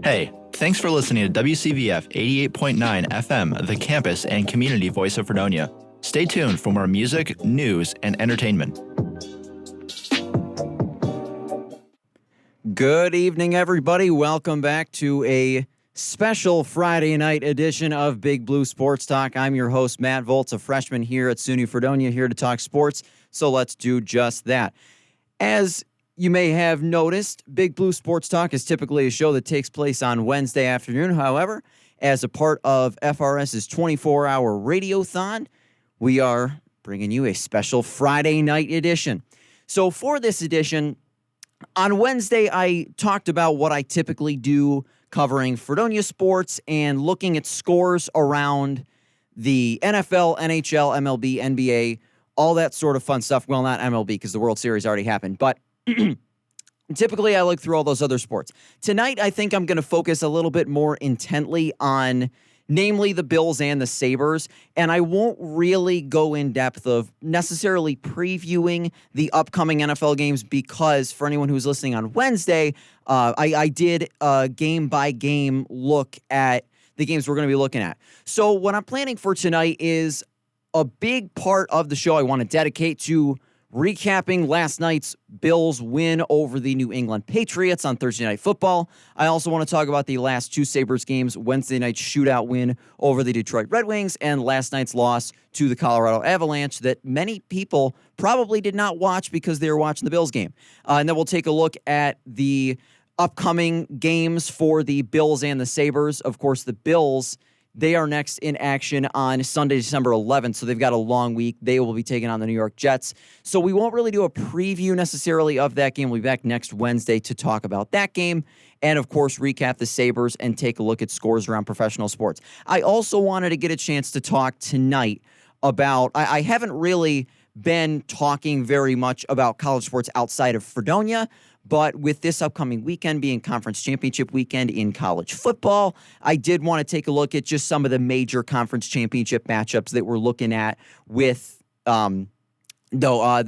Hey, thanks for listening to WCVF 88.9 FM, the campus and community voice of Fredonia. Stay tuned for more music, news, and entertainment. Good evening, everybody. Welcome back to a special Friday night edition of Big Blue Sports Talk. I'm your host, Matt Volts, a freshman here at SUNY Fredonia, here to talk sports. So let's do just that. As you may have noticed, Big Blue Sports Talk is typically a show that takes place on Wednesday afternoon. However, as a part of FRS's 24-hour Radiothon, we are bringing you a special Friday night edition. So for this edition, on Wednesday, I talked about what I typically do covering Fredonia sports and looking at scores around the NFL, NHL, MLB, NBA, all that sort of fun stuff. Well, not MLB because the World Series already happened, but typically I look through all those other sports. Tonight, I think I'm going to focus a little bit more intently on namely the Bills and the Sabres, and I won't really go in depth of necessarily previewing the upcoming NFL games because for anyone who's listening on Wednesday, I did a game-by-game look at the games we're going to be looking at. So what I'm planning for tonight is a big part of the show I want to dedicate to recapping last night's Bills win over the New England Patriots on Thursday Night Football. I also want to talk about the last two Sabres games, Wednesday night's shootout win over the Detroit Red Wings and last night's loss to the Colorado Avalanche that many people probably did not watch because they were watching the Bills game. And then we'll take a look at the upcoming games for the Bills and the Sabres. Of course, the Bills, they are next in action on Sunday, December 11th, so they've got a long week. They will be taking on the New York Jets. So we won't really do a preview necessarily of that game. We'll be back next Wednesday to talk about that game and, of course, recap the Sabres and take a look at scores around professional sports. I also wanted to get a chance to talk tonight about, I haven't really been talking very much about college sports outside of Fredonia, but with this upcoming weekend being conference championship weekend in college football, I did want to take a look at just some of the major conference championship matchups that we're looking at with, the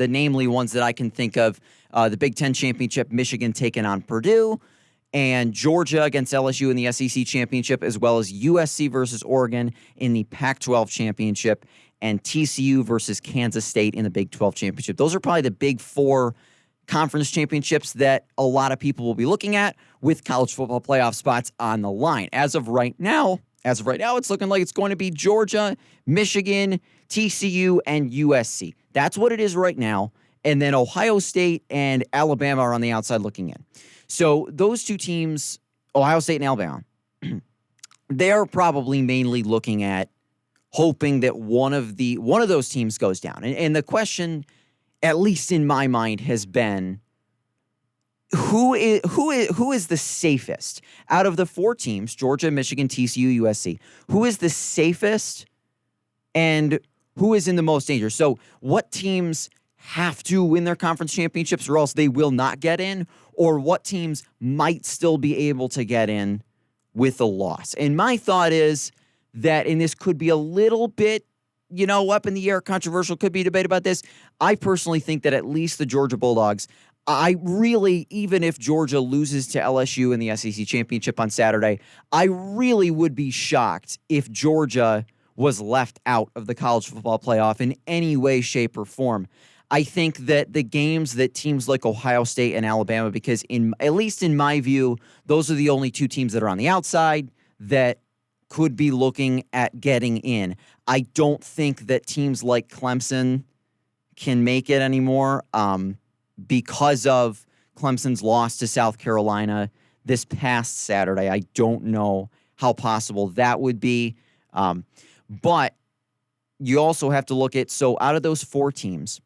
namely ones that I can think of, the Big Ten championship, Michigan taking on Purdue, and Georgia against LSU in the SEC championship, as well as USC versus Oregon in the Pac-12 championship, and TCU versus Kansas State in the Big 12 championship. Those are probably the big four conference championships that a lot of people will be looking at with college football playoff spots on the line. As of right now, it's looking like it's going to be Georgia, Michigan, TCU, and USC. That's what it is right now. And then Ohio State and Alabama are on the outside looking in. So those two teams, Ohio State and Alabama, they are probably mainly looking at hoping that one of those teams goes down. And the question, at least in my mind, has been who is the safest out of the four teams, Georgia, Michigan, TCU, USC, who is the safest and who is in the most danger? So what teams have to win their conference championships or else they will not get in, or what teams might still be able to get in with a loss? And my thought is that, and this could be a little bit, up in the air, controversial, could be debate about this. I personally think that at least the Georgia Bulldogs, even if Georgia loses to LSU in the SEC championship on Saturday, I really would be shocked if Georgia was left out of the college football playoff in any way, shape, or form. I think that the games that teams like Ohio State and Alabama, because at least in my view, those are the only two teams that are on the outside that could be looking at getting in. I don't think that teams like Clemson can make it anymore because of Clemson's loss to South Carolina this past Saturday. I don't know how possible that would be. But you also have to look at, so out of those four teams,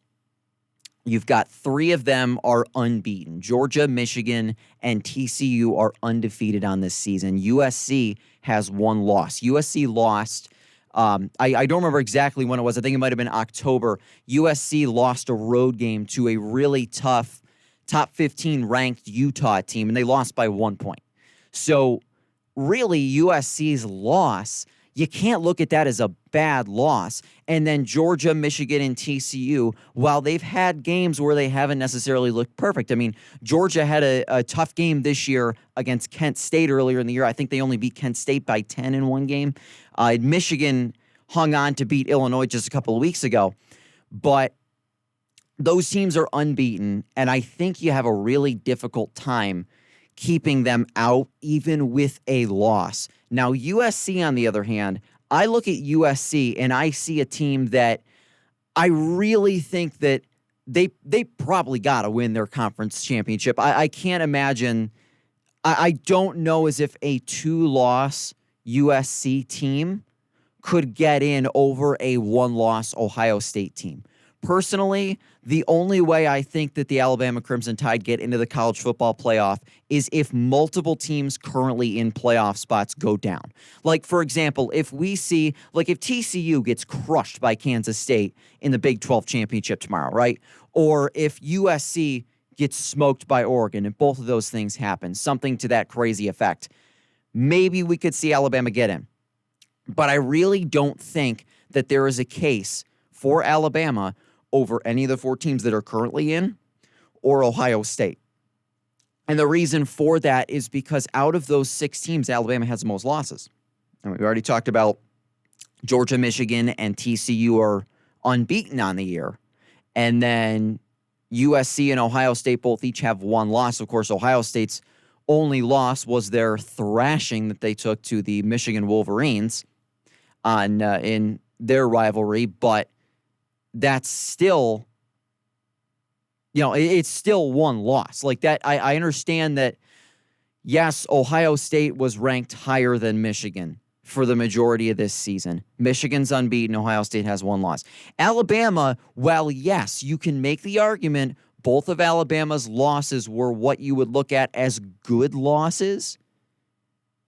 you've got three of them are unbeaten. Georgia, Michigan, and TCU are undefeated on this season. USC has one loss. USC lost, I don't remember exactly when it was. I think it might have been October. USC lost a road game to a really tough top 15 ranked Utah team, and they lost by 1 point. So really USC's loss, You can't look at that as a bad loss. And then Georgia, Michigan, and TCU, while they've had games where they haven't necessarily looked perfect. I mean, Georgia had a tough game this year against Kent State earlier in the year. I think they only beat Kent State by 10 in one game. Michigan hung on to beat Illinois just a couple of weeks ago. But those teams are unbeaten, and I think you have a really difficult time keeping them out, even with a loss. Now, USC, on the other hand, I look at USC and I see a team that I really think that they probably got to win their conference championship. I can't imagine. I don't know as if a 2-loss USC team could get in over a 1-loss Ohio State team. Personally, the only way I think that the Alabama Crimson Tide get into the college football playoff is if multiple teams currently in playoff spots go down. Like, for example, if we see, like if TCU gets crushed by Kansas State in the Big 12 championship tomorrow, right? Or if USC gets smoked by Oregon and both of those things happen, something to that crazy effect, maybe we could see Alabama get in. But I really don't think that there is a case for Alabama over any of the 4 teams that are currently in, or Ohio State. And the reason for that is because out of those 6 teams, Alabama has the most losses. And we already talked about Georgia, Michigan, and TCU are unbeaten on the year. And then USC and Ohio State both each have 1 loss. Of course, Ohio State's only loss was their thrashing that they took to the Michigan Wolverines in their rivalry, but that's still, it's still 1 loss. Like that, I understand that, yes, Ohio State was ranked higher than Michigan for the majority of this season. Michigan's unbeaten. Ohio State has 1 loss. Alabama, well, yes, you can make the argument both of Alabama's losses were what you would look at as good losses.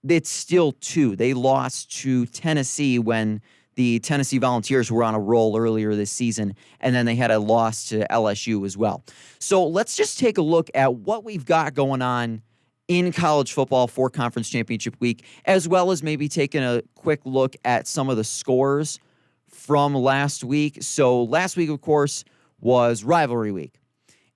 It's still 2. They lost to Tennessee when the Tennessee Volunteers were on a roll earlier this season, and then they had a loss to LSU as well. So let's just take a look at what we've got going on in college football for Conference Championship Week, as well as maybe taking a quick look at some of the scores from last week. So last week, of course, was Rivalry Week.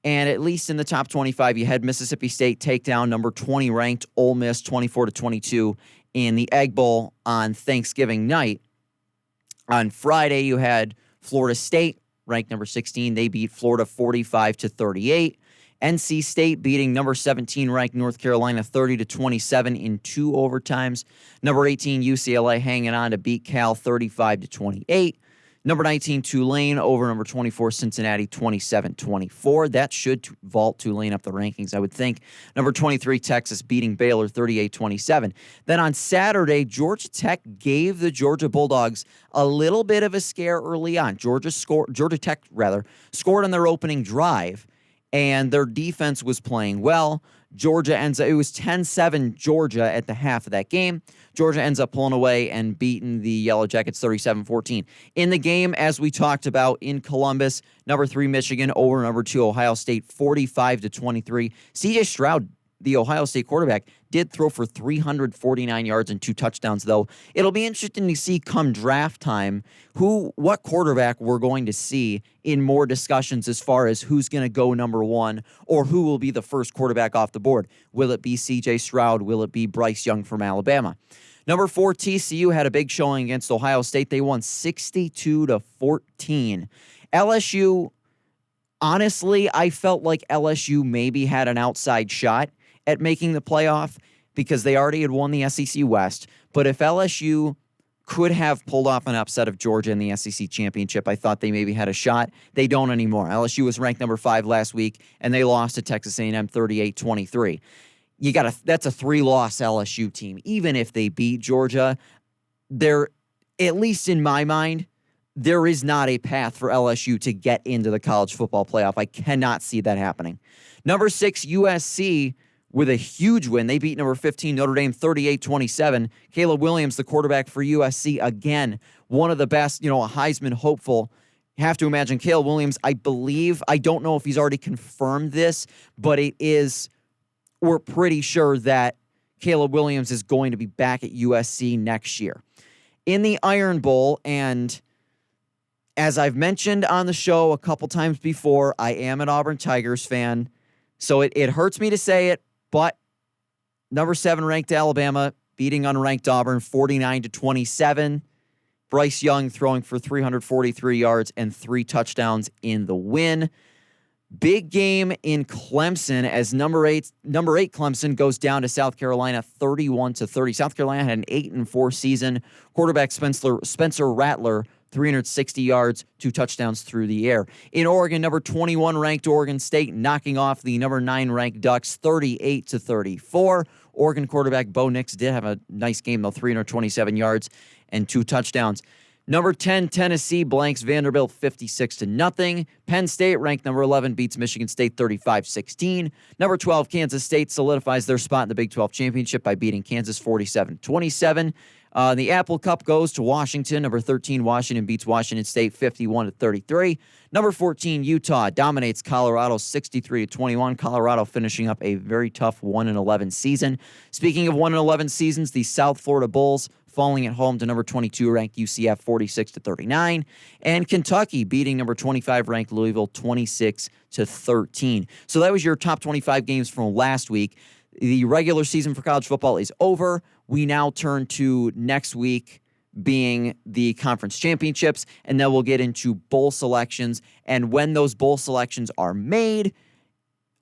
And at least in the top 25, you had Mississippi State take down number 20 ranked Ole Miss 24-22 in the Egg Bowl on Thanksgiving night. On Friday, you had Florida State, ranked number 16. They beat Florida 45-38. NC State beating number 17 ranked North Carolina 30-27 in 2 overtimes. Number 18 UCLA hanging on to beat Cal 35-28. Number 19 Tulane over number 24 Cincinnati 27-24. That should vault Tulane up the rankings, I would think. Number 23 Texas beating Baylor 38-27. Then on Saturday, Georgia Tech gave the Georgia Bulldogs a little bit of a scare early on. Georgia Tech scored on their opening drive, and their defense was playing well. Georgia it was 10-7 Georgia at the half of that game. Georgia ends up pulling away and beating the Yellow Jackets 37-14. In the game, as we talked about in Columbus, number 3 Michigan over number 2 Ohio State 45-23. C.J. Stroud, the Ohio State quarterback, did throw for 349 yards and 2 touchdowns, though. It'll be interesting to see come draft time what quarterback we're going to see in more discussions as far as who's going to go number 1 or who will be the first quarterback off the board. Will it be C.J. Stroud? Will it be Bryce Young from Alabama? Number 4, TCU had a big showing against Ohio State. They won 62-14. LSU, honestly, I felt like LSU maybe had an outside shot at making the playoff because they already had won the SEC West. But if LSU could have pulled off an upset of Georgia in the SEC championship, I thought they maybe had a shot. They don't anymore. LSU was ranked number 5 last week, and they lost to Texas A&M 38-23. That's a 3-loss LSU team. Even if they beat Georgia, at least in my mind, there is not a path for LSU to get into the college football playoff. I cannot see that happening. Number 6, USC, with a huge win. They beat number 15 Notre Dame 38-27. Caleb Williams, the quarterback for USC, again, one of the best, a Heisman hopeful. You have to imagine Caleb Williams, I don't know if he's already confirmed this, but we're pretty sure that Caleb Williams is going to be back at USC next year. in the Iron Bowl. And as I've mentioned on the show a couple times before, I am an Auburn Tigers fan. So it hurts me to say it, but number 7 ranked Alabama beating unranked Auburn 49-27. Bryce Young throwing for 343 yards and 3 touchdowns in the win. Big game in Clemson as number eight Clemson goes down to South Carolina 31-30. South Carolina had an 8-4 season. Quarterback Spencer Rattler 360 yards, 2 touchdowns through the air. In Oregon, number 21 ranked Oregon State knocking off the number 9 ranked Ducks 38-34. Oregon quarterback Bo Nix did have a nice game though, 327 yards and 2 touchdowns. Number 10, Tennessee blanks Vanderbilt 56-0. Penn State, ranked number 11, beats Michigan State 35-16. Number 12, Kansas State solidifies their spot in the Big 12 championship by beating Kansas 47-27. The Apple Cup goes to Washington. Number 13, Washington beats Washington State 51-33. Number 14, Utah dominates Colorado 63-21. Colorado finishing up a very tough 1-11 season. Speaking of 1-11 seasons, the South Florida Bulls falling at home to number 22 ranked UCF 46-39, and Kentucky beating number 25 ranked Louisville 26-13. So that was your top 25 games from last week. The regular season for college football is over. We now turn to next week being the conference championships, and then we'll get into bowl selections. And when those bowl selections are made,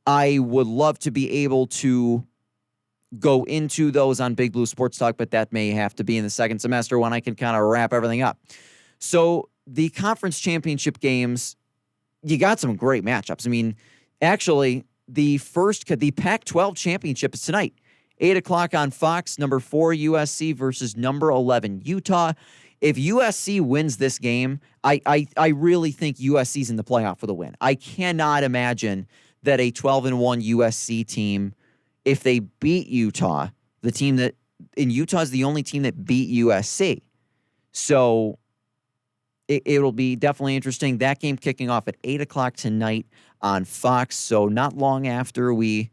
I would love to be able to go into those on Big Blue Sports Talk, but that may have to be in the second semester when I can kind of wrap everything up. So the conference championship games, you got some great matchups. I mean, actually, the Pac-12 championship is tonight, 8 o'clock on Fox. Number 4 USC versus number 11 Utah. If USC wins this game, I really think USC's in the playoff for the win. I cannot imagine that a 12-1 USC team, if they beat Utah, the team that in Utah is the only team that beat USC. So it'll be definitely interesting. That game kicking off at 8 o'clock tonight on Fox. So not long after we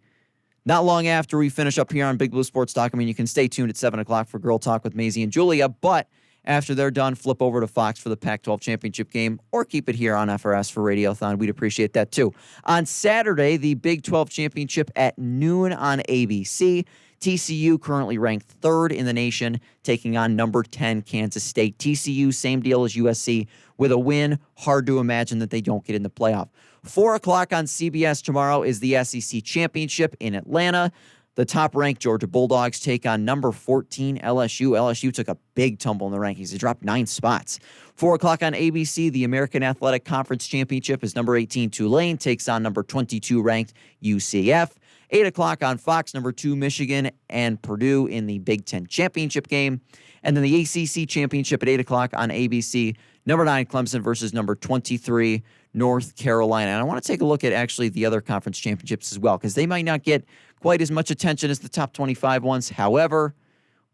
finish up here on Big Blue Sports Talk. I mean, you can stay tuned at 7 o'clock for Girl Talk with Maisie and Julia, but after they're done, flip over to Fox for the Pac-12 championship game, or keep it here on FRS for Radiothon. We'd appreciate that too. On Saturday, the Big 12 championship at noon on ABC. TCU currently ranked 3rd in the nation, taking on number 10 Kansas State. TCU, same deal as USC. With a win, hard to imagine that they don't get in the playoff. 4 o'clock on CBS tomorrow is the SEC championship in Atlanta. The top-ranked Georgia Bulldogs take on number 14 LSU. LSU took a big tumble in the rankings. They dropped 9 spots. 4 o'clock on ABC, the American Athletic Conference Championship is number 18 Tulane takes on number 22 ranked UCF. 8 o'clock on Fox, number 2 Michigan and Purdue in the Big Ten Championship game. And then the ACC Championship at 8 o'clock on ABC, number 9 Clemson versus number 23 North Carolina. And I want to take a look at actually the other conference championships as well, because they might not get quite as much attention as the top 25 ones. However,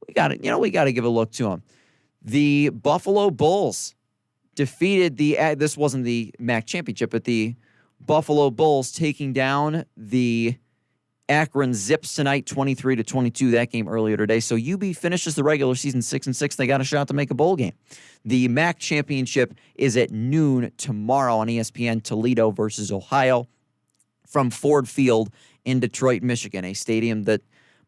we got to give a look to them. The Buffalo Bulls defeated this wasn't the MAC championship, but the Buffalo Bulls taking down the Akron Zips tonight, 23-22. That game earlier today. So UB finishes the regular season 6-6. They got a shot to make a bowl game. The MAC championship is at noon tomorrow on ESPN. Toledo versus Ohio from Ford Field in Detroit, Michigan, a stadium that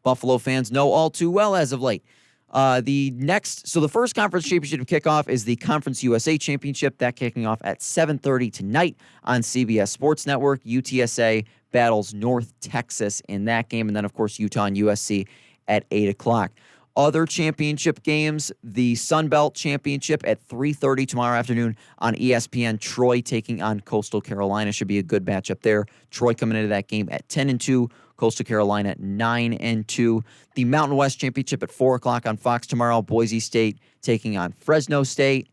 Buffalo fans know all too well as of late. The first conference championship kickoff is the Conference USA Championship. That kicking off at 7:30 tonight on CBS Sports Network. UTSA battles North Texas in that game. And then, of course, Utah and USC at 8 o'clock. Other championship games, the Sun Belt Championship at 3:30 tomorrow afternoon on ESPN. Troy taking on Coastal Carolina. Should be a good matchup there. Troy coming into that game at 10-2. Coastal Carolina at 9-2. The Mountain West Championship at 4 o'clock on Fox tomorrow. Boise State taking on Fresno State.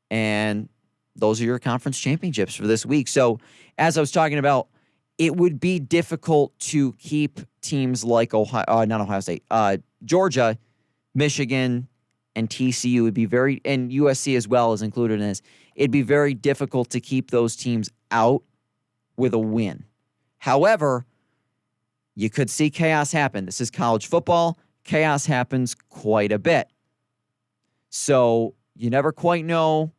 And those are your conference championships for this week. So, as I was talking about, it would be difficult to keep teams like Georgia, Michigan, and TCU would be and USC as well is included in this. It'd be very difficult to keep those teams out with a win. However, you could see chaos happen. This is college football. Chaos happens quite a bit. So you never quite know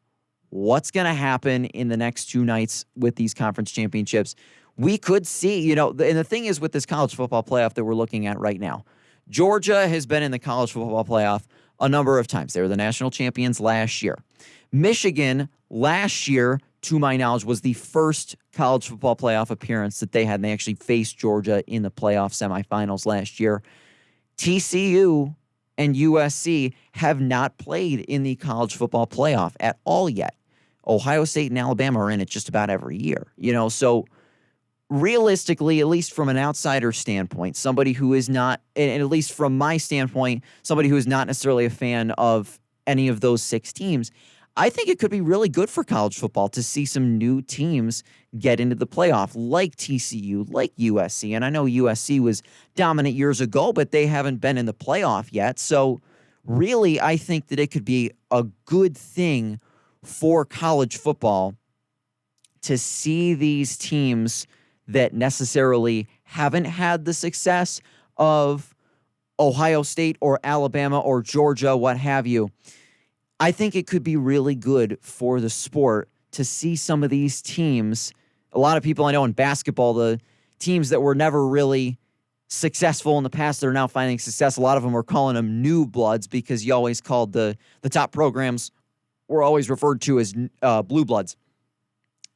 what's going to happen in the next 2 nights with these conference championships. We could see, and the thing is with this college football playoff that we're looking at right now, Georgia has been in the college football playoff a number of times. They were the national champions last year. Michigan last year, to my knowledge, was the first college football playoff appearance that they had, and they actually faced Georgia in the playoff semifinals last year. TCU and USC have not played in the college football playoff at all yet. Ohio State and Alabama are in it just about every year. So realistically, at least from an outsider standpoint, somebody who is not, and at least from my standpoint, somebody who is not necessarily a fan of any of those 6 teams, I think it could be really good for college football to see some new teams get into the playoff, like TCU, like USC. And I know USC was dominant years ago, but they haven't been in the playoff yet. So really, I think that it could be a good thing for college football to see these teams that necessarily haven't had the success of Ohio State or Alabama or Georgia, what have you. I think it could be really good for the sport to see some of these teams. A lot of people I know in basketball, the teams that were never really successful in the past that are now finding success, a lot of them are calling them new bloods because you always called the top programs were always referred to as blue bloods.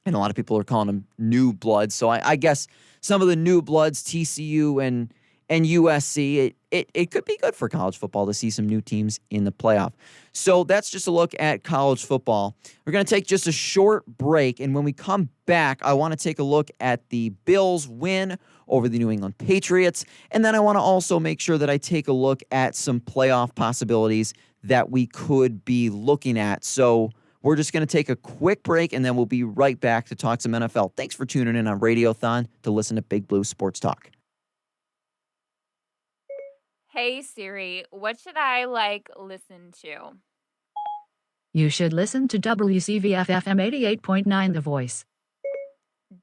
And a lot of people are calling them new bloods. So I guess some of the new bloods, TCU and USC, it could be good for college football to see some new teams in the playoff. So that's just a look at college football. We're going to take just a short break, and when we come back, I want to take a look at the Bills' win over the New England Patriots, and then I want to also make sure that I take a look at some playoff possibilities that we could be looking at. So we're just going to take a quick break, and then we'll be right back to talk some NFL. Thanks for tuning in on Radiothon to listen to Big Blue Sports Talk. Hey Siri, what should I listen to? You should listen to WCVF FM 88.9 The Voice.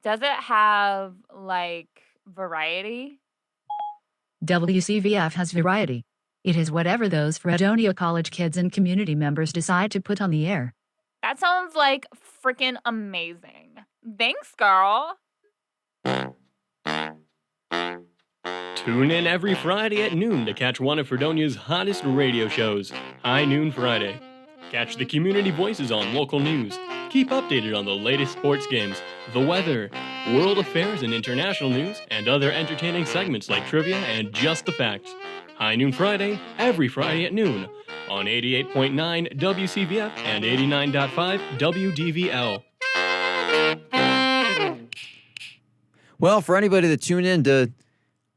Does it have variety? WCVF has variety. It is whatever those Fredonia College kids and community members decide to put on the air. That sounds freaking amazing. Thanks, girl. Tune in every Friday at noon to catch one of Fredonia's hottest radio shows, High Noon Friday. Catch the community voices on local news. Keep updated on the latest sports games, the weather, world affairs and international news, and other entertaining segments like trivia and just the facts. High Noon Friday, every Friday at noon, on 88.9 WCVF and 89.5 WDVL. Well, for anybody that tuned in to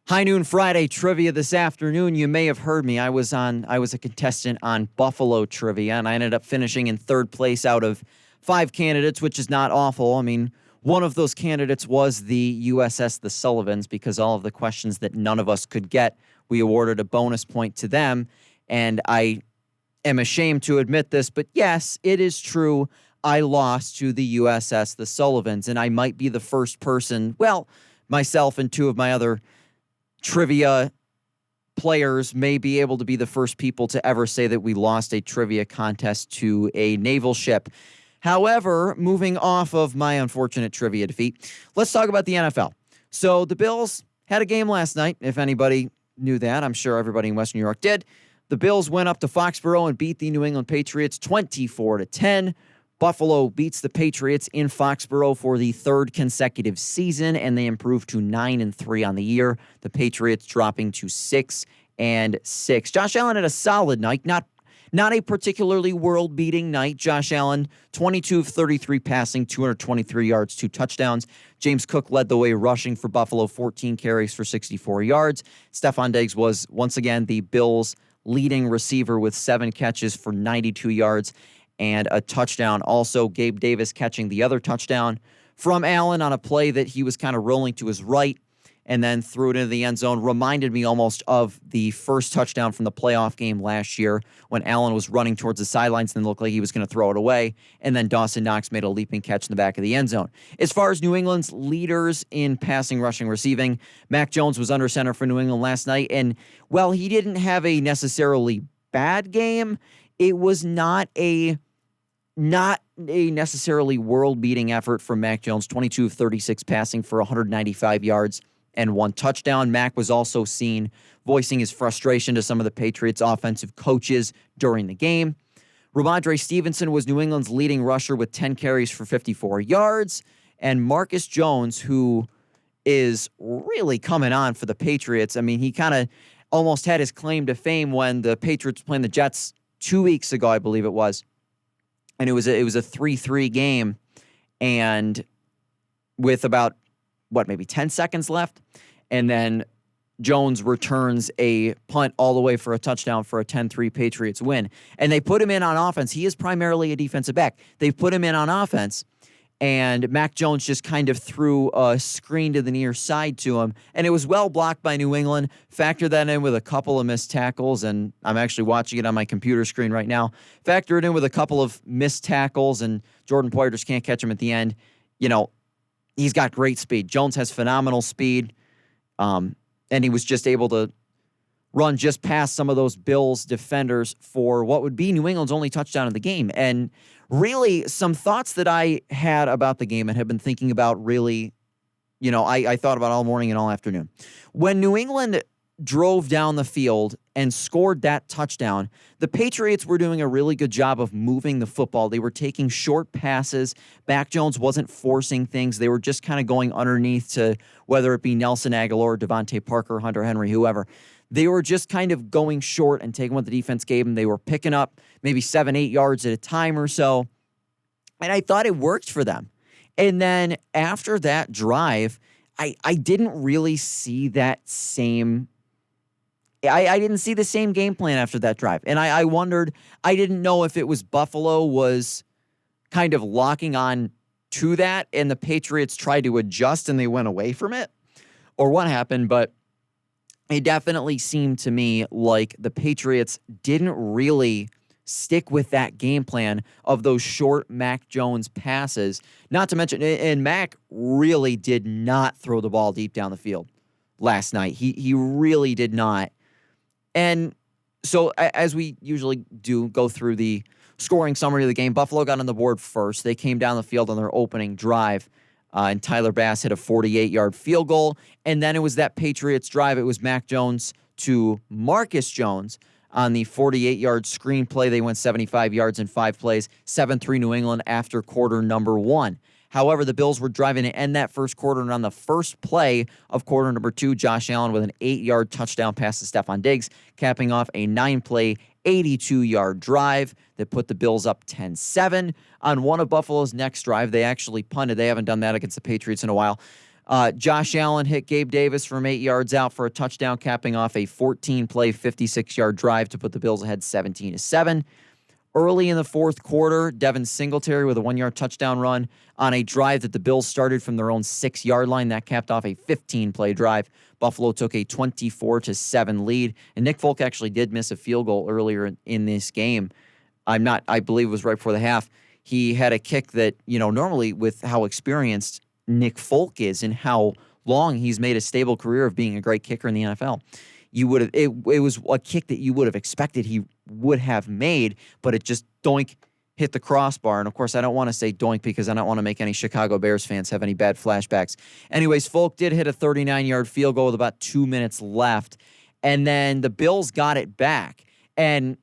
High Noon Friday trivia this afternoon, you may have heard me. I was a contestant on Buffalo trivia, and I ended up finishing in 3rd place out of 5 candidates, which is not awful. I mean, one of those candidates was the USS the Sullivans, because all of the questions that none of us could get, we awarded a bonus point to them. And I am ashamed to admit this, but yes, it is true. I lost to the USS the Sullivans, and I might be the first person, well, myself and 2 of my other trivia players may be able to be the first people to ever say that we lost a trivia contest to a naval ship. However, moving off of my unfortunate trivia defeat, let's talk about the NFL. So the Bills had a game last night. If anybody knew that, I'm sure everybody in Western New York did. The Bills went up to Foxborough and beat the New England Patriots 24-10. Buffalo beats the Patriots in Foxborough for the 3rd consecutive season, and they improved to 9-3 on the year. The Patriots dropping to 6-6. Josh Allen had a solid night, not a particularly world-beating night. Josh Allen, 22 of 33 passing, 223 yards, 2 touchdowns. James Cook led the way rushing for Buffalo, 14 carries for 64 yards. Stephon Diggs was once again the Bills' leading receiver with 7 catches for 92 yards and a touchdown. Also, Gabe Davis catching the other touchdown from Allen on a play that he was kind of rolling to his right and then threw it into the end zone. Reminded me almost of the first touchdown from the playoff game last year when Allen was running towards the sidelines and looked like he was going to throw it away, and then Dawson Knox made a leaping catch in the back of the end zone. As far as New England's leaders in passing, rushing, receiving, Mac Jones was under center for New England last night, and while he didn't have a necessarily bad game, it was not a necessarily world-beating effort from Mac Jones, 22 of 36 passing for 195 yards and 1 touchdown. Mac was also seen voicing his frustration to some of the Patriots' offensive coaches during the game. Ramondre Stevenson was New England's leading rusher with 10 carries for 54 yards. And Marcus Jones, who is really coming on for the Patriots. I mean, he kind of almost had his claim to fame when the Patriots were playing the Jets 2 weeks ago, I believe it was. And it was a 3-3 game, and with about, maybe 10 seconds left, and then Jones returns a punt all the way for a touchdown for a 10-3 Patriots win. And they put him in on offense. He is primarily a defensive back. They put him in on offense, and Mac Jones just kind of threw a screen to the near side to him, and it was well blocked by New England. Factor that in with a couple of missed tackles, and I'm actually watching it on my computer screen right now. Factor it in with a couple of missed tackles, and Jordan Poyer just can't catch him at the end. He's got great speed. Jones has phenomenal speed, and he was just able to run just past some of those Bills defenders for what would be New England's only touchdown of the game. And really, some thoughts that I had about the game and have been thinking about really, I thought about all morning and all afternoon. When New England drove down the field and scored that touchdown, the Patriots were doing a really good job of moving the football. They were taking short passes. Mac Jones wasn't forcing things. They were just kind of going underneath to whether it be Nelson Aguilar, Devontae Parker, Hunter Henry, whoever. They were just kind of going short and taking what the defense gave them. They were picking up maybe 7-8 yards at a time or so. And I thought it worked for them. And then after that drive, I didn't really see that same I didn't see the same game plan after that drive. And I wondered, I didn't know if it was Buffalo was kind of locking on to that and the Patriots tried to adjust and they went away from it or what happened, but it definitely seemed to me like the Patriots didn't really stick with that game plan of those short Mac Jones passes. Not to mention, and Mac really did not throw the ball deep down the field last night. He really did not. And so as we usually do, go through the scoring summary of the game, Buffalo got on the board first. They came down the field on their opening drive. And Tyler Bass hit a 48-yard field goal. And then it was that Patriots drive. It was Mac Jones to Marcus Jones on the 48-yard screen play. They went 75 yards in 5 plays, 7-3 New England after quarter number 1. However, the Bills were driving to end that first quarter, and on the first play of quarter number 2, Josh Allen with an 8-yard touchdown pass to Stephon Diggs, capping off a 9-play, 82-yard drive that put the Bills up 10-7. On one of Buffalo's next drive, they actually punted. They haven't done that against the Patriots in a while. Josh Allen hit Gabe Davis from 8 yards out for a touchdown, capping off a 14-play, 56-yard drive to put the Bills ahead 17-7. Early in the fourth quarter, Devin Singletary with a 1-yard touchdown run on a drive that the Bills started from their own 6-yard line. That capped off a 15-play drive. Buffalo took a 24-7 lead, and Nick Folk actually did miss a field goal earlier in this game. I believe it was right before the half. He had a kick that, normally with how experienced Nick Folk is and how long he's made a stable career of being a great kicker in the NFL, it was a kick that you would have expected he would have made, but it just doink hit the crossbar. And of course, I don't want to say doink because I don't want to make any Chicago Bears fans have any bad flashbacks. Anyways, Folk did hit a 39-yard field goal with about 2 minutes left, and then the Bills got it back. And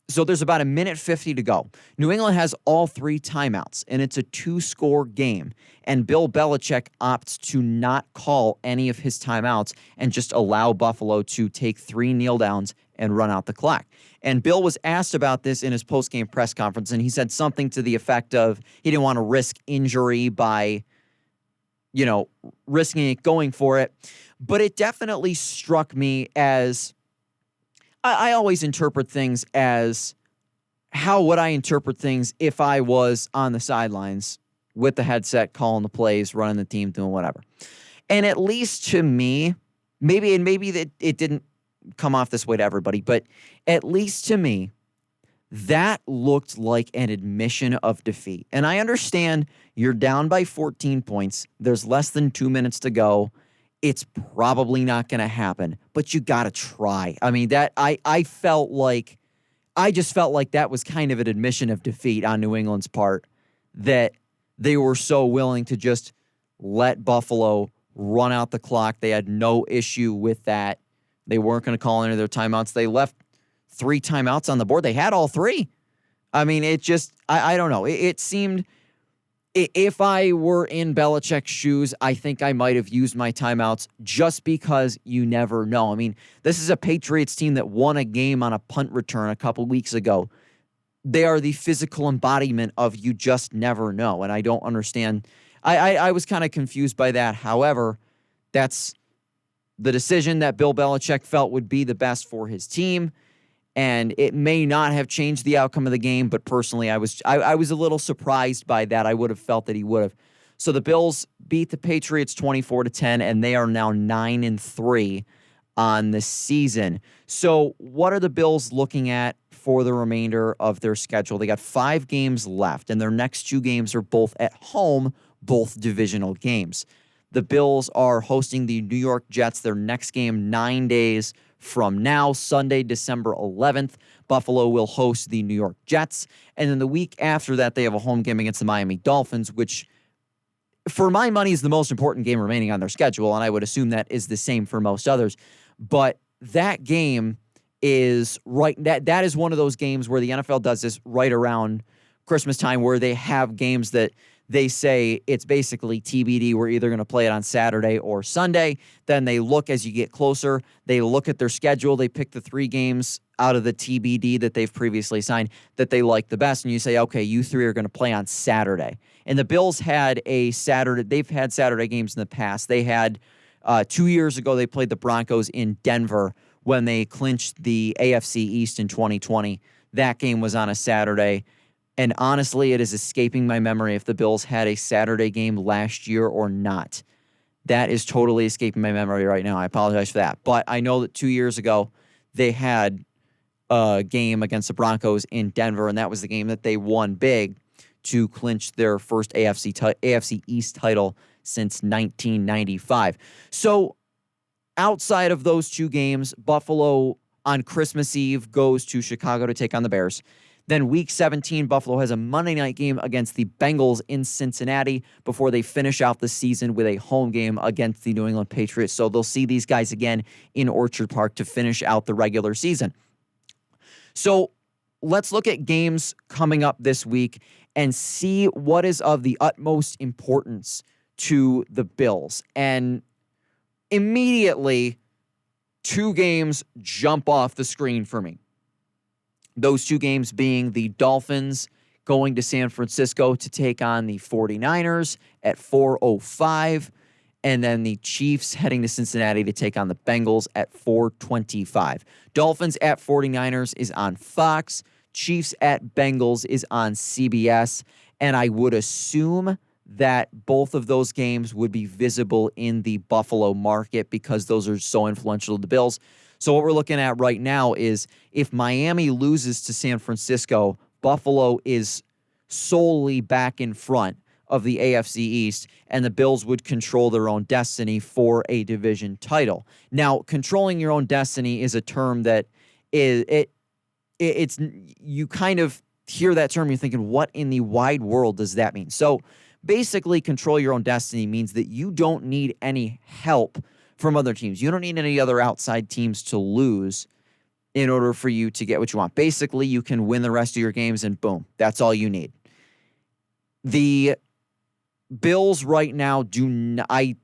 so there's about 1:50 to go. New England has all 3 timeouts, and it's a 2-score game. And Bill Belichick opts to not call any of his timeouts and just allow Buffalo to take 3 kneel downs and run out the clock. And Bill was asked about this in his post-game press conference, and he said something to the effect of he didn't want to risk injury by, risking it, going for it. But it definitely struck me as I always interpret things as how would I interpret things if I was on the sidelines with the headset, calling the plays, running the team, doing whatever. And at least to me, maybe that it didn't come off this way to everybody, but at least to me, that looked like an admission of defeat. And I understand you're down by 14 points. There's less than 2 minutes to go. It's probably not going to happen, but you got to try. I mean, that I felt like I just felt like that was kind of an admission of defeat on New England's part, that they were so willing to just let Buffalo run out the clock. They had no issue with that. They weren't going to call any of their timeouts. They left 3 timeouts on the board. They had all 3. I mean, it just, I don't know. It seemed, if I were in Belichick's shoes, I think I might have used my timeouts just because you never know. I mean, this is a Patriots team that won a game on a punt return a couple weeks ago. They are the physical embodiment of you just never know, and I don't understand. I was kind of confused by that. However, that's the decision that Bill Belichick felt would be the best for his team, and it may not have changed the outcome of the game, but personally, I was a little surprised by that. I would have felt that he would have. So the Bills beat the Patriots 24-10, and they are now 9-3 on the season. So what are the Bills looking at for the remainder of their schedule? They got 5 games left, and their next 2 games are both at home, both divisional games. The Bills are hosting the New York Jets, their next game 9 days from now, Sunday, December 11th. Buffalo will host the New York Jets. And then the week after that, they have a home game against the Miami Dolphins, which for my money is the most important game remaining on their schedule, and I would assume that is the same for most others. But that game is that is one of those games where the NFL does this right around Christmas time, where they have games that they say it's basically TBD. We're either going to play it on Saturday or Sunday. Then they look, as you get closer, they look at their schedule. They pick the 3 games out of the TBD that they've previously signed that they like the best. And you say, okay, you 3 are going to play on Saturday. And the Bills had they've had Saturday games in the past. They had 2 years ago, they played the Broncos in Denver when they clinched the AFC East in 2020. That game was on a Saturday. And honestly, it is escaping my memory if the Bills had a Saturday game last year or not. That is totally escaping my memory right now. I apologize for that. But I know that 2 years ago, they had a game against the Broncos in Denver, and that was the game that they won big to clinch their first AFC East title since 1995. So outside of those 2 games, Buffalo on Christmas Eve goes to Chicago to take on the Bears. Then week 17, Buffalo has a Monday night game against the Bengals in Cincinnati before they finish out the season with a home game against the New England Patriots. So they'll see these guys again in Orchard Park to finish out the regular season. So let's look at games coming up this week and see what is of the utmost importance to the Bills. And immediately, 2 games jump off the screen for me. Those 2 games being the Dolphins going to San Francisco to take on the 49ers at 4:05, and then the Chiefs heading to Cincinnati to take on the Bengals at 4:25. Dolphins at 49ers is on Fox. Chiefs at Bengals is on CBS, and I would assume that both of those games would be visible in the Buffalo market because those are so influential to the Bills. So what we're looking at right now is if Miami loses to San Francisco, Buffalo is solely back in front of the AFC East, and the Bills would control their own destiny for a division title. Now, controlling your own destiny is a term that it's you kind of hear that term, you're thinking, what in the wide world does that mean? So basically, control your own destiny means that you don't need any help from other teams. You don't need any other outside teams to lose in order for you to get what you want. Basically, you can win the rest of your games and boom, that's all you need. The Bills right now I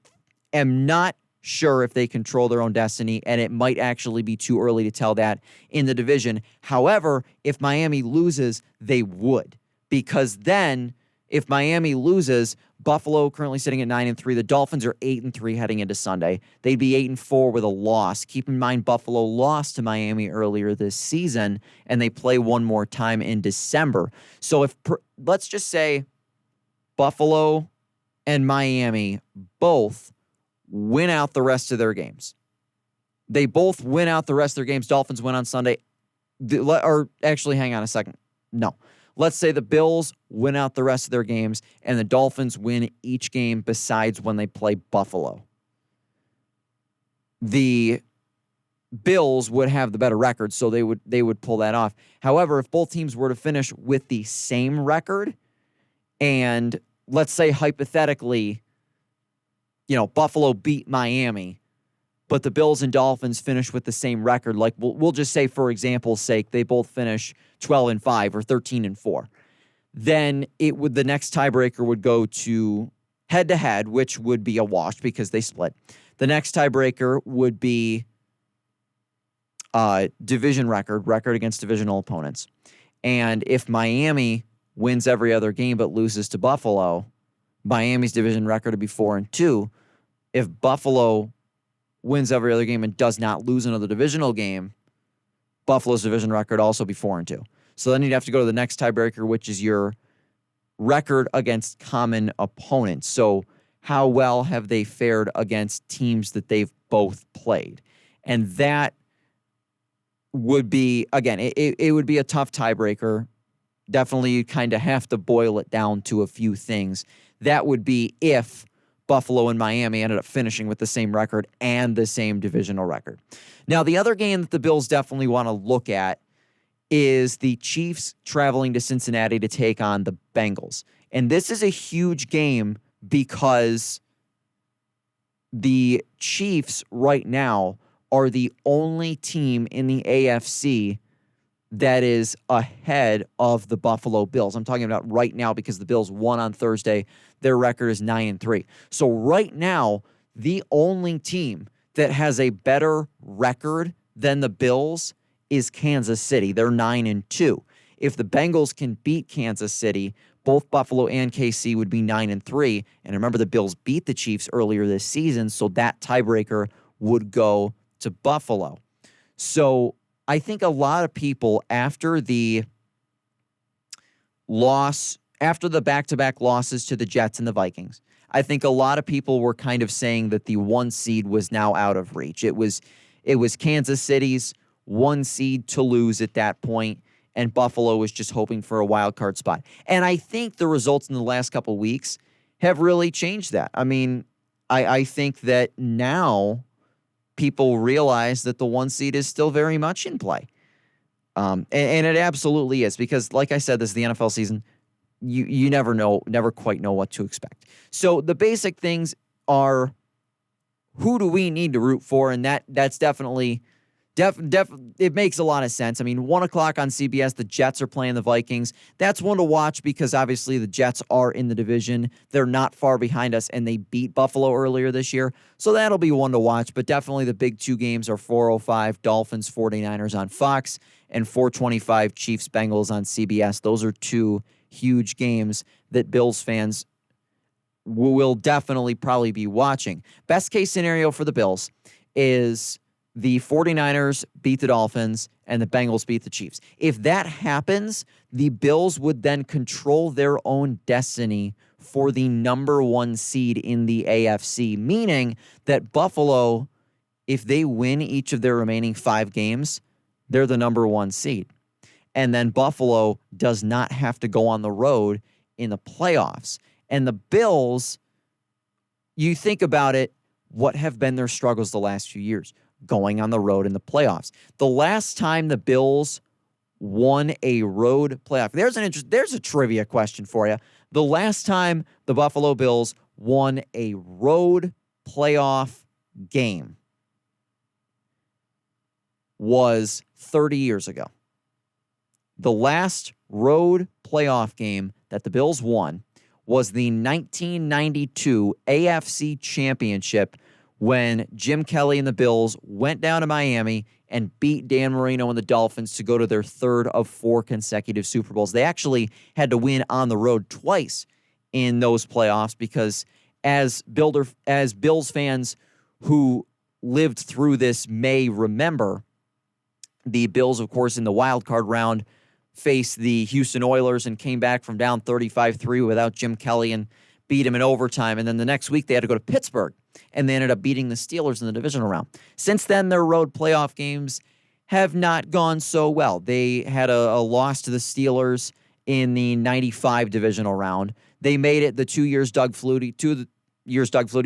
am not sure if they control their own destiny, and it might actually be too early to tell that in the division. However, if Miami loses, they would, because then if Miami loses, Buffalo currently sitting at 9-3. The Dolphins are 8-3 heading into Sunday. They'd be 8-4 with a loss. Keep in mind, Buffalo lost to Miami earlier this season, and they play one more time in December. So let's just say Buffalo and Miami both win out the rest of their games. They both win out the rest of their games. Dolphins win on Sunday. Or actually, hang on a second. No. Let's say the Bills win out the rest of their games and the Dolphins win each game besides when they play Buffalo. The Bills would have the better record, so they would pull that off. However, if both teams were to finish with the same record, and let's say hypothetically, Buffalo beat Miami, but the Bills and Dolphins finish with the same record, like we'll just say, for example's sake, they both finish 12-5 or 13-4, then the next tiebreaker would go to head-to-head, which would be a wash because they split. The next tiebreaker would be division record against divisional opponents. And if Miami wins every other game but loses to Buffalo, Miami's division record would be 4-2. If Buffalo wins every other game and does not lose another divisional game, Buffalo's division record also be 4-2. So then you'd have to go to the next tiebreaker, which is your record against common opponents. So how well have they fared against teams that they've both played? And that would be, again, it would be a tough tiebreaker. Definitely you kind of have to boil it down to a few things. That would be if Buffalo and Miami ended up finishing with the same record and the same divisional record. Now, the other game that the Bills definitely want to look at is the Chiefs traveling to Cincinnati to take on the Bengals. And this is a huge game because the Chiefs right now are the only team in the AFC that is ahead of the Buffalo Bills. I'm talking about right now because the Bills won on Thursday. Their record is 9-3. So right now, the only team that has a better record than the Bills is Kansas City. They're 9-2. If the Bengals can beat Kansas City, both Buffalo and KC would be 9-3. And remember, the Bills beat the Chiefs earlier this season, so that tiebreaker would go to Buffalo. So I think a lot of people after the back-to-back losses to the Jets and the Vikings, I think a lot of people were kind of saying that the 1 seed was now out of reach. It was Kansas City's 1 seed to lose at that point, and Buffalo was just hoping for a wild card spot. And I think the results in the last couple of weeks have really changed that. I mean, I think that now people realize that the 1 seed is still very much in play. And it absolutely is because, like I said, this is the NFL season. You never quite know what to expect. So the basic things are, who do we need to root for? And that's definitely it makes a lot of sense. I mean, 1 o'clock on CBS, the Jets are playing the Vikings. That's one to watch because obviously the Jets are in the division. They're not far behind us, and they beat Buffalo earlier this year. So that'll be one to watch. But definitely the big 2 games are 4:05 Dolphins 49ers on Fox and 4:25 Chiefs Bengals on CBS. Those are 2 huge games that Bills fans will definitely probably be watching. Best case scenario for the Bills is the 49ers beat the Dolphins and the Bengals beat the Chiefs. If that happens, the Bills would then control their own destiny for the number 1 seed in the AFC, meaning that Buffalo, if they win each of their remaining 5 games, they're the number 1 seed. And then Buffalo does not have to go on the road in the playoffs. And the Bills, you think about it, what have been their struggles the last few years? Going on the road in the playoffs. The last time the Bills won a road playoff, there's a trivia question for you. The last time the Buffalo Bills won a road playoff game was 30 years ago. The last road playoff game that the Bills won was the 1992 AFC Championship when Jim Kelly and the Bills went down to Miami and beat Dan Marino and the Dolphins to go to their 3rd of 4 consecutive Super Bowls. They actually had to win on the road twice in those playoffs because as Bills fans who lived through this may remember, the Bills, of course, in the wild card round faced the Houston Oilers and came back from down 35-3 without Jim Kelly and beat him in overtime. And then the next week they had to go to Pittsburgh, and they ended up beating the Steelers in the divisional round. Since then, their road playoff games have not gone so well. They had a loss to the Steelers in the 95 divisional round. They made it the 2 years Doug Flutie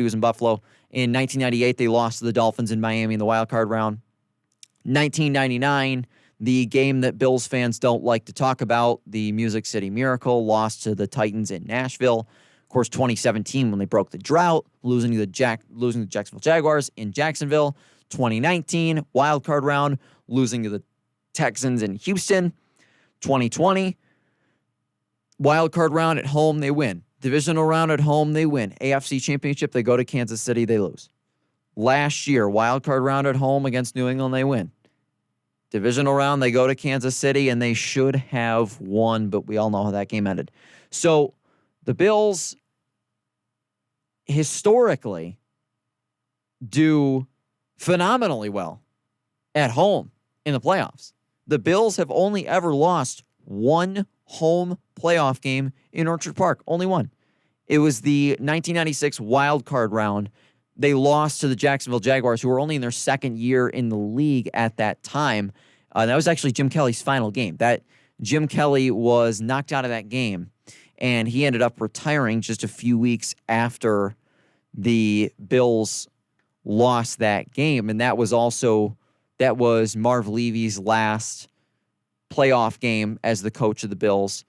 was in Buffalo. In 1998, they lost to the Dolphins in Miami in the wild card round. 1999, the game that Bills fans don't like to talk about, the Music City Miracle, lost to the Titans in Nashville. Of course, 2017, when they broke the drought, losing to the Jacksonville Jaguars in Jacksonville. 2019, wild card round, losing to the Texans in Houston. 2020, wild card round at home, they win. Divisional round at home, they win. AFC Championship, they go to Kansas City, they lose. Last year, wild card round at home against New England, they win. Divisional round, they go to Kansas City, and they should have won, but we all know how that game ended. So the Bills historically do phenomenally well at home in the playoffs. The Bills have only ever lost one home playoff game in Orchard Park. Only one. It was the 1996 wild card round. They lost to the Jacksonville Jaguars, who were only in their second year in the league at that time. That was actually Jim Kelly's final game. That Jim Kelly was knocked out of that game, and he ended up retiring just a few weeks after the Bills lost that game. And that was Marv Levy's last playoff game as the coach of the Bills.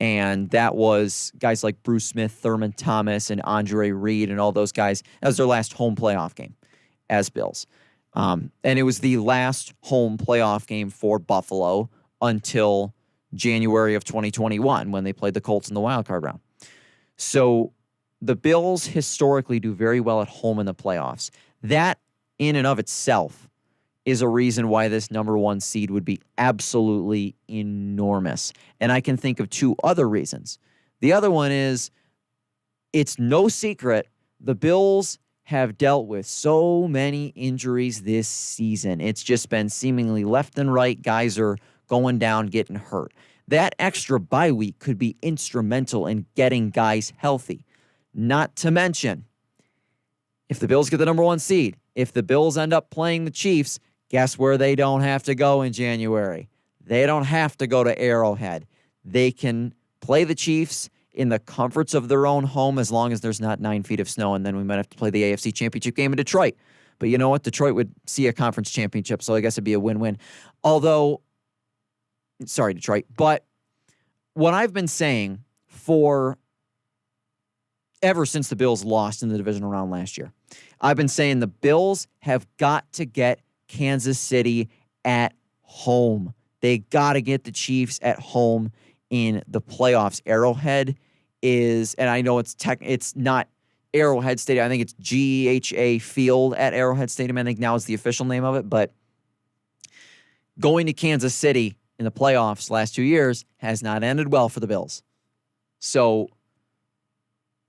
And that was guys like Bruce Smith, Thurman Thomas, and Andre Reed, and all those guys. That was their last home playoff game as Bills. And it was the last home playoff game for Buffalo until January of 2021 when they played the Colts in the wild card round. So the Bills historically do very well at home in the playoffs. That in and of itself is a reason why this number one seed would be absolutely enormous. And I can think of two other reasons. The other one is it's no secret the Bills have dealt with so many injuries this season. It's just been seemingly left and right. Guys are going down, getting hurt. That extra bye week could be instrumental in getting guys healthy. Not to mention, if the Bills get the number one seed, if the Bills end up playing the Chiefs, guess where they don't have to go in January? They don't have to go to Arrowhead. They can play the Chiefs in the comforts of their own home as long as there's not 9 feet of snow, and then we might have to play the AFC Championship game in Detroit. But you know what? Detroit would see a conference championship, so I guess it'd be a win-win. Although, sorry, Detroit, but what I've been saying for ever since the Bills lost in the divisional round last year, I've been saying the Bills have got to get Kansas City at home. They got to get the Chiefs at home in the playoffs. Arrowhead is, and I know it's not Arrowhead Stadium. I think it's GHA Field at Arrowhead Stadium. I think now is the official name of it. But going to Kansas City in the playoffs last 2 years has not ended well for the Bills. So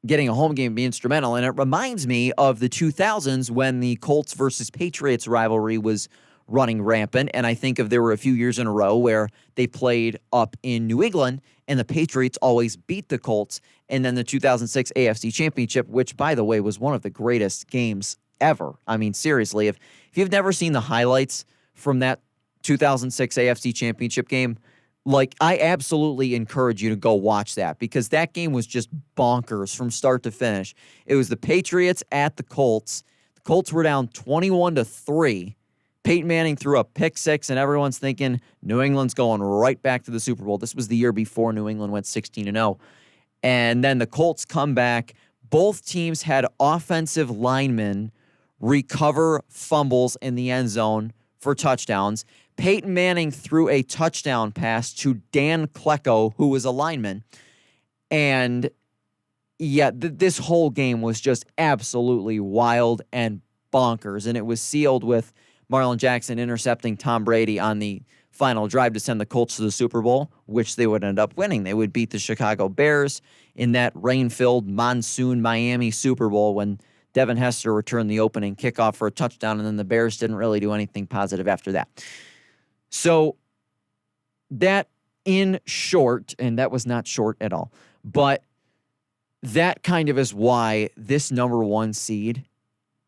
getting a home game would be instrumental. And it reminds me of the 2000s when the Colts versus Patriots rivalry was running rampant. And I think there were a few years in a row where they played up in New England and the Patriots always beat the Colts. And then the 2006 AFC Championship, which, by the way, was one of the greatest games ever. I mean, seriously, if you've never seen the highlights from that 2006 AFC Championship game, like, I absolutely encourage you to go watch that because that game was just bonkers from start to finish. It was the Patriots at the Colts. The Colts were down 21-3. Peyton Manning threw a pick six, and everyone's thinking New England's going right back to the Super Bowl. This was the year before New England went 16-0. And then the Colts come back. Both teams had offensive linemen recover fumbles in the end zone for touchdowns. Peyton Manning threw a touchdown pass to Dan Klecko, who was a lineman. And, yeah, this whole game was just absolutely wild and bonkers. And it was sealed with Marlon Jackson intercepting Tom Brady on the final drive to send the Colts to the Super Bowl, which they would end up winning. They would beat the Chicago Bears in that rain-filled monsoon Miami Super Bowl when Devin Hester returned the opening kickoff for a touchdown, and then the Bears didn't really do anything positive after that. So that, in short, and that was not short at all, but that kind of is why this number one seed,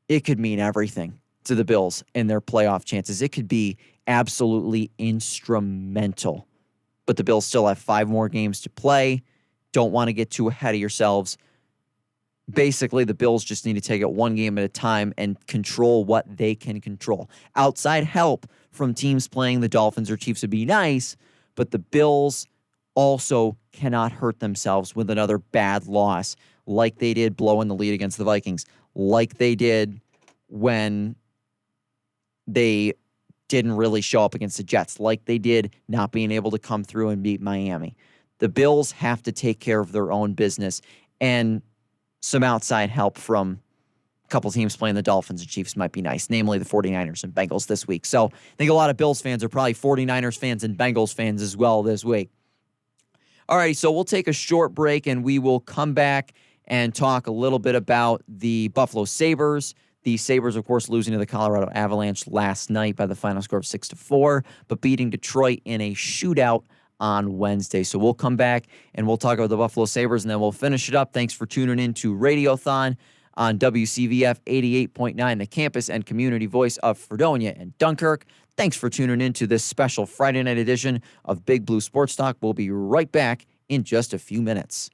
it could mean everything to the Bills and their playoff chances. It could be absolutely instrumental. But the Bills still have 5 more games to play. Don't want to get too ahead of yourselves. Basically, the Bills just need to take it one game at a time and control what they can control. Outside help from teams playing the Dolphins or Chiefs would be nice, but the Bills also cannot hurt themselves with another bad loss like they did blowing the lead against the Vikings, like they did when they didn't really show up against the Jets, like they did not being able to come through and beat Miami. The Bills have to take care of their own business, and some outside help from a couple teams playing the Dolphins and Chiefs might be nice, namely the 49ers and Bengals this week. So I think a lot of Bills fans are probably 49ers fans and Bengals fans as well this week. All right, so we'll take a short break, and we will come back and talk a little bit about the Buffalo Sabres. The Sabres, of course, losing to the Colorado Avalanche last night by the final score of 6-4, but beating Detroit in a shootout on Wednesday. So we'll come back and we'll talk about the Buffalo Sabres, and then we'll finish it up. Thanks for tuning in to Radiothon on WCVF 88.9, the campus and community voice of Fredonia and Dunkirk. Thanks for tuning in to this special Friday night edition of Big Blue Sports Talk. We'll be right back in just a few minutes.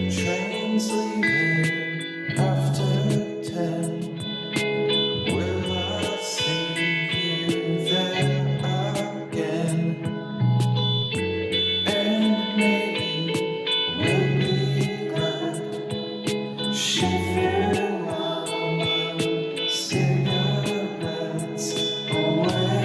Trains leaving after 10. Will I see you there again? And maybe we'll be glad. She threw all my cigarettes away.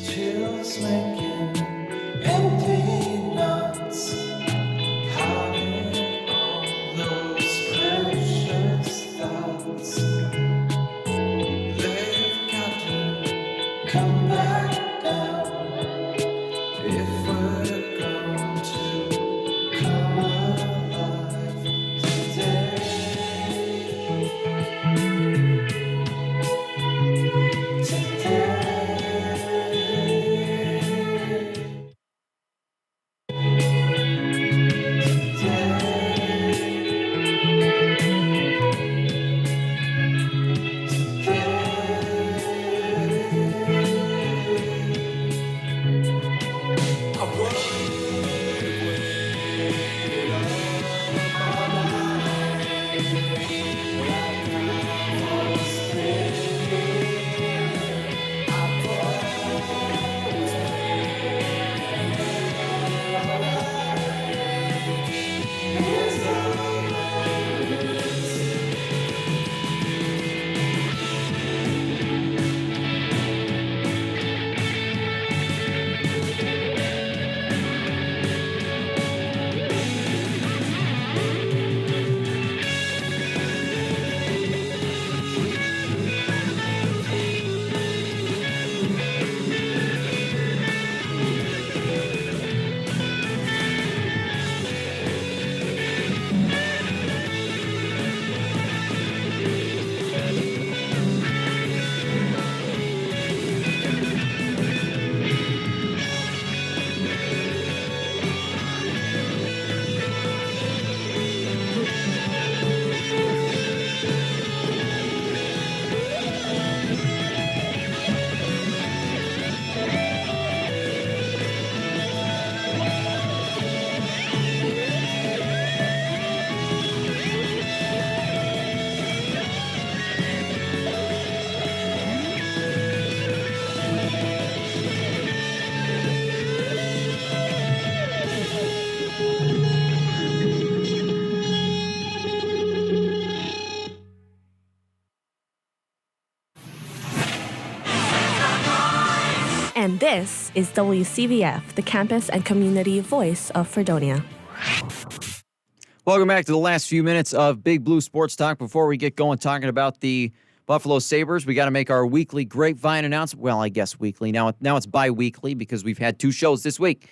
Chills making empty nuts, hiding all those precious thoughts. They've got to come back down if we're going to come alive today. This is WCVF, the campus and community voice of Fredonia. Welcome back to the last few minutes of Big Blue Sports Talk. Before we get going talking about the Buffalo Sabres, we got to make our weekly Grapevine announcement. Well, I guess weekly. Now it's bi-weekly because we've had 2 shows this week.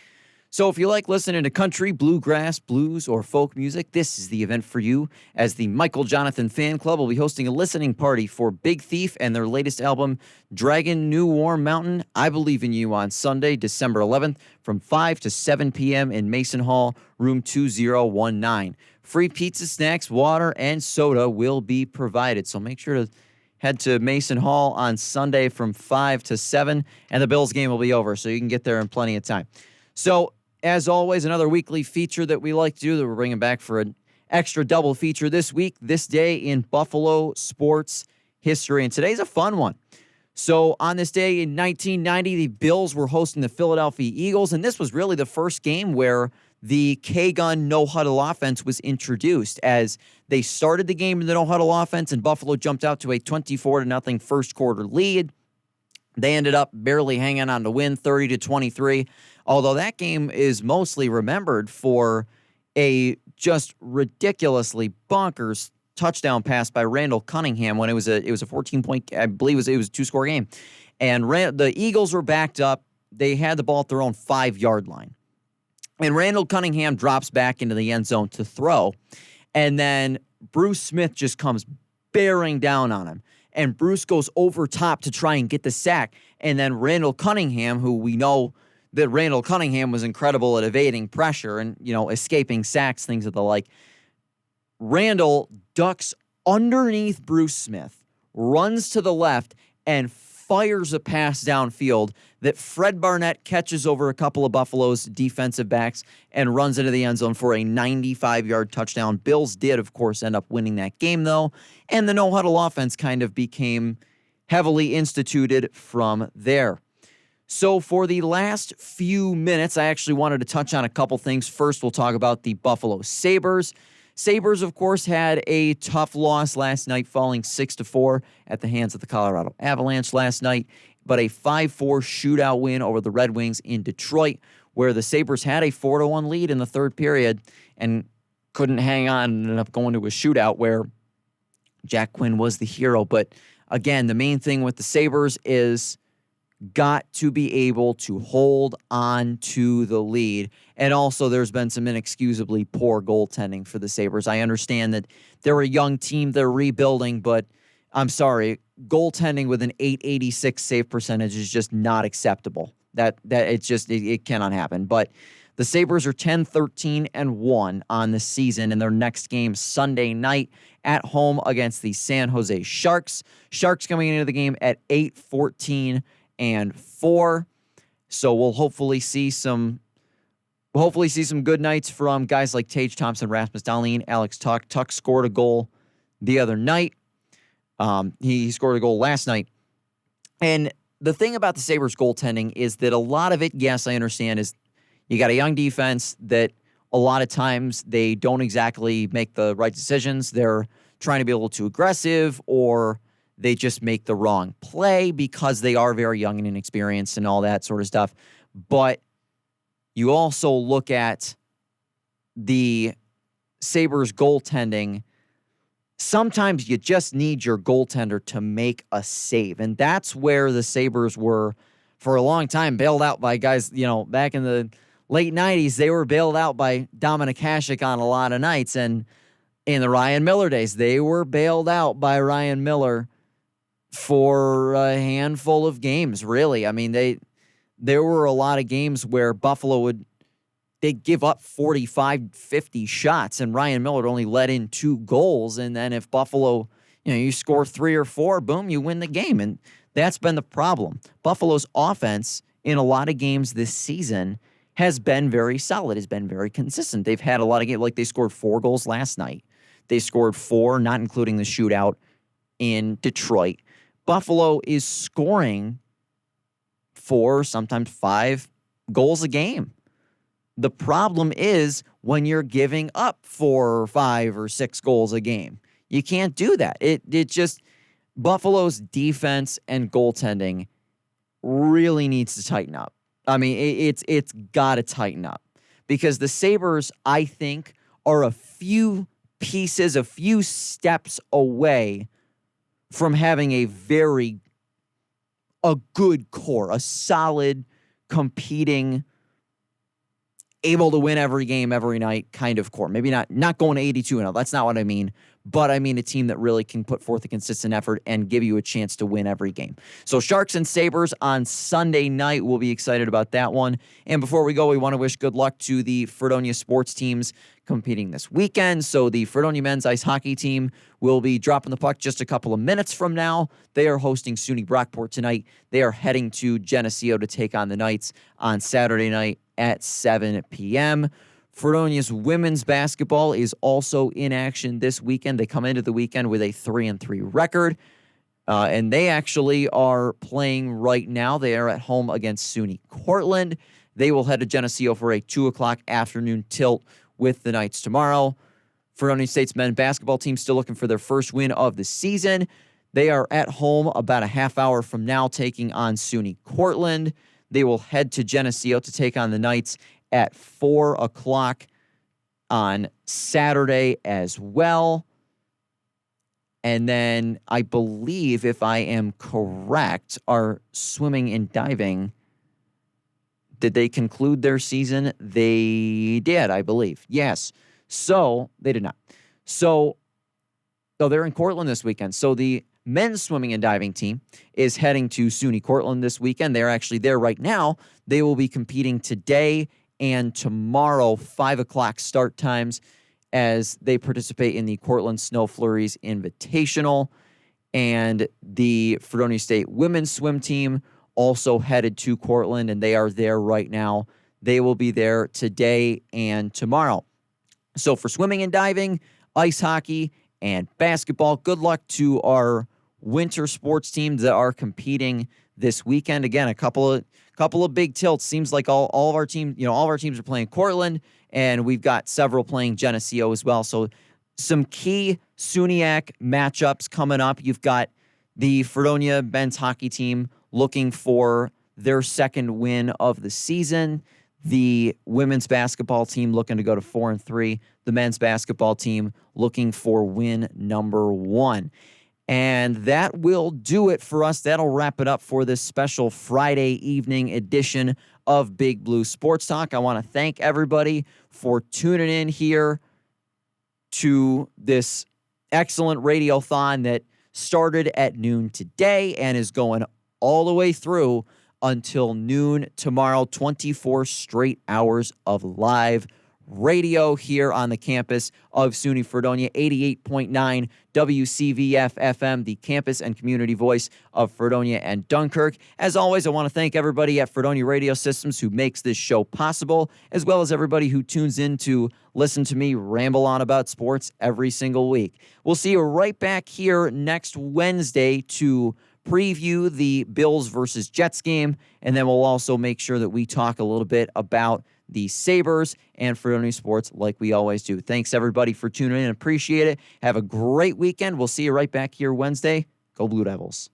So if you like listening to country, bluegrass, blues, or folk music, this is the event for you, as the Michael Jonathan Fan Club will be hosting a listening party for Big Thief and their latest album, Dragon New Warm Mountain, I Believe in You, on Sunday, December 11th from 5 to 7 p.m. in Mason Hall, room 2019. Free pizza, snacks, water, and soda will be provided. So make sure to head to Mason Hall on Sunday from 5 to 7, and the Bills game will be over, so you can get there in plenty of time. So, as always, another weekly feature that we like to do that we're bringing back for an extra double feature this week, this day in Buffalo sports history. And today's a fun one. So on this day in 1990, the Bills were hosting the Philadelphia Eagles, and this was really the first game where the K-Gun no-huddle offense was introduced, as they started the game in the no-huddle offense, and Buffalo jumped out to a 24-0 first quarter lead. They ended up barely hanging on to win 30-23, although that game is mostly remembered for a just ridiculously bonkers touchdown pass by Randall Cunningham when it was a 14-point, I believe it was a 2-score game. And the Eagles were backed up. They had the ball at their own 5-yard line. And Randall Cunningham drops back into the end zone to throw. And then Bruce Smith just comes bearing down on him. And Bruce goes over top to try and get the sack. And then Randall Cunningham, who we know that Randall Cunningham was incredible at evading pressure and, escaping sacks, things of the like. Randall ducks underneath Bruce Smith, runs to the left, and fires a pass downfield that Fred Barnett catches over a couple of Buffalo's defensive backs and runs into the end zone for a 95-yard touchdown. Bills did, of course, end up winning that game, though, and the no-huddle offense kind of became heavily instituted from there. So for the last few minutes, I actually wanted to touch on a couple things. First, we'll talk about the Buffalo Sabres. Sabres, of course, had a tough loss last night, falling 6-4 at the hands of the Colorado Avalanche last night, but a 5-4 shootout win over the Red Wings in Detroit, where the Sabres had a 4-1 lead in the third period and couldn't hang on and ended up going to a shootout where Jack Quinn was the hero. But again, the main thing with the Sabres is got to be able to hold on to the lead. And also, there's been some inexcusably poor goaltending for the Sabres. I understand that they're a young team, they're rebuilding, but I'm sorry, goaltending with an .886 save percentage is just not acceptable. It cannot happen. But the Sabres are 10-13-1 on the season, in their next game Sunday night at home against the San Jose Sharks. Sharks coming into the game at 8-14-4. So we'll hopefully see some good nights from guys like Tage Thompson, Rasmus Dahlin, Alex Tuch. Tuch scored a goal the other night. He scored a goal last night. And the thing about the Sabres goaltending is that a lot of it, yes, I understand, is you got a young defense that a lot of times they don't exactly make the right decisions. They're trying to be a little too aggressive, or they just make the wrong play because they are very young and inexperienced and all that sort of stuff. But you also look at the Sabres goaltending. Sometimes you just need your goaltender to make a save. And that's where the Sabres were for a long time bailed out by guys, back in the late 90s, they were bailed out by Dominik Hasek on a lot of nights. And in the Ryan Miller days, they were bailed out by Ryan Miller for a handful of games, really. I mean, there were a lot of games where Buffalo they'd give up 45, 50 shots, and Ryan Miller only let in 2 goals. And then if Buffalo, you score 3 or 4, boom, you win the game. And that's been the problem. Buffalo's offense in a lot of games this season has been very solid, has been very consistent. They've had a lot of games, like they scored 4 goals last night. They scored 4, not including the shootout in Detroit. Buffalo is scoring 4, sometimes 5 goals a game. The problem is when you're giving up 4 or 5 or 6 goals a game. You can't do that. It just, Buffalo's defense and goaltending really needs to tighten up. I mean, it's got to tighten up because the Sabres, I think, are a few pieces, a few steps away from having a good core, a solid, competing, able to win every game every night kind of core. Maybe not going to 82-0. That's not what I mean. But I mean a team that really can put forth a consistent effort and give you a chance to win every game. So Sharks and Sabres on Sunday night. We'll be excited about that one. And before we go, we want to wish good luck to the Fredonia sports teams competing this weekend. So the Fredonia men's ice hockey team will be dropping the puck just a couple of minutes from now. They are hosting SUNY Brockport tonight. They are heading to Geneseo to take on the Knights on Saturday night at 7 p.m. Fredonia's women's basketball is also in action this weekend. They come into the weekend with a 3-3 record, and they actually are playing right now. They are at home against SUNY Cortland. They will head to Geneseo for a 2 o'clock afternoon tilt with the Knights tomorrow. Fredonia State's men's basketball team still looking for their first win of the season. They are at home about a half hour from now taking on SUNY Cortland. They will head to Geneseo to take on the Knights at 4 o'clock on Saturday as well. And then I believe, if I am correct, our swimming and diving, did they conclude their season? They did, I believe. Yes. So they did not. So they're in Cortland this weekend. So the men's swimming and diving team is heading to SUNY Cortland this weekend. They're actually there right now. They will be competing today and tomorrow, 5 o'clock start times, as they participate in the Cortland Snow Flurries Invitational. And the Fredonia State women's swim team also headed to Cortland, and they are there right now. They will be there today and tomorrow. So for swimming and diving, ice hockey, and basketball, good luck to our winter sports teams that are competing this weekend. Again, a couple of big tilts. Seems like all of our teams, all of our teams are playing Cortland, and we've got several playing Geneseo as well. So some key SUNYAC matchups coming up. You've got the Fredonia men's hockey team looking for their second win of the season. The women's basketball team looking to go to 4-3. The men's basketball team looking for win number 1. And that will do it for us. That'll wrap it up for this special Friday evening edition of Big Blue Sports Talk. I want to thank everybody for tuning in here to this excellent radiothon that started at noon today and is going all the way through until noon tomorrow. 24 straight hours of live radio here on the campus of SUNY Fredonia, 88.9 WCVF FM, the campus and community voice of Fredonia and Dunkirk. As always, I want to thank everybody at Fredonia Radio Systems who makes this show possible, as well as everybody who tunes in to listen to me ramble on about sports every single week. We'll see you right back here next Wednesday to preview the Bills versus Jets game, and then we'll also make sure that we talk a little bit about the Sabres and Fredonia sports like we always do. Thanks, everybody, for tuning in. Appreciate it. Have a great weekend. We'll see you right back here Wednesday. Go Blue Devils.